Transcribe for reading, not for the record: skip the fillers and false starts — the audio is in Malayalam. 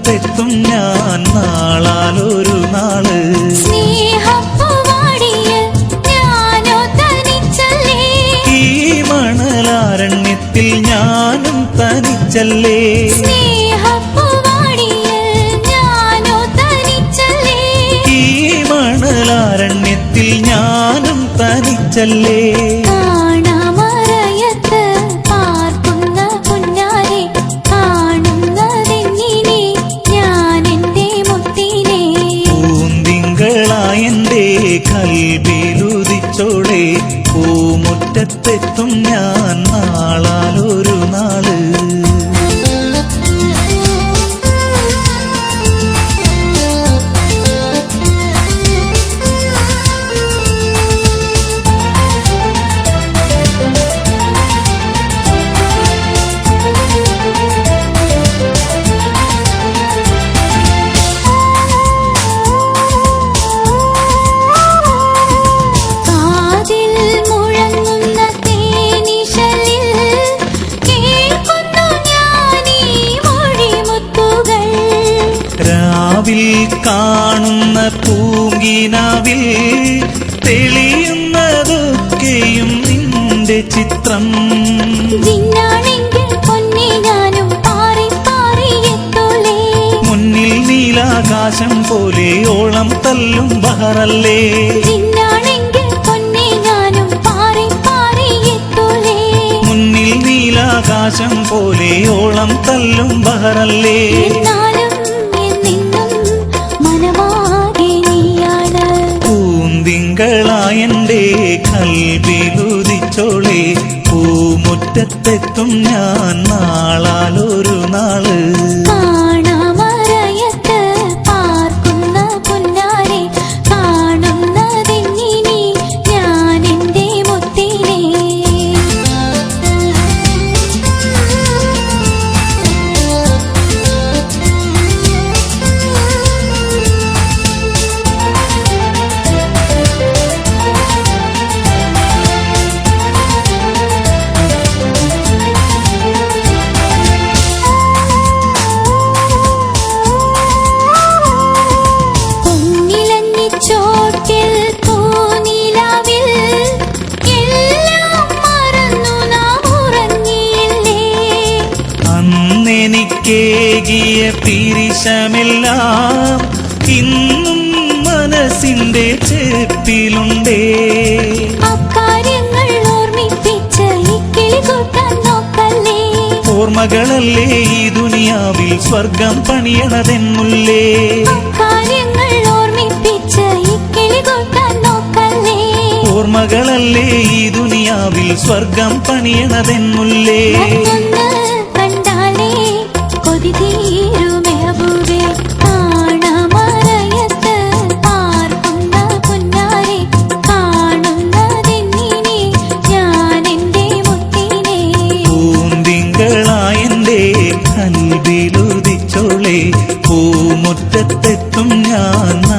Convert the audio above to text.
പൂമുറ്റത്തെത്തും ഞാൻ നാളാലൊരു നാള്. ഈ മണലാരണ്യത്തിൽ ഞാനും തനിച്ചല്ലേ. ഈ മണലാരണ്യത്തിൽ ഞാനും തനിച്ചല്ലേ. പൂന്തിങ്കളായെന്റെ കൽബിലുദിച്ചോളെ പൂമുറ്റത്തെത്തും ഞാൻ നാളാലൊരു നാള്. കാണുന്ന പൂങ്കിനാവിൽ തെളിയുന്നതൊക്കെയും നിന്റെ ചിത്രം. മുന്നിൽ നീലാകാശം പോലെ ഓളം തല്ലും ബഹറല്ലേ. മുന്നിൽ നീലാകാശം പോലെ ഓളം തല്ലും ബഹറല്ലേ. പൂന്തിങ്കളായെന്റെ കൽബിലുദിച്ചോളെ പൂമുറ്റത്തെത്തും ഞാൻ നാളാലൊരു നാള്. എനിക്കേകിയ പിരിശമെല്ലാം ഇന്നും മനസ്സിന്റെ ചെപ്പിലുണ്ടേ. ഓർമ്മകളല്ലേ ഈ ദുനിയാവിൽ സ്വർഗം പണിയണതെന്നുള്ളേ. ഓർമ്മകളല്ലേ ഈ ദുനിയാവിൽ സ്വർഗം പണിയണതെന്നുള്ളേ. പൂന്തിങ്കളായെന്റെ കൽബിലുദിച്ചോളെ പൂമുറ്റത്തെത്തും ഞാൻ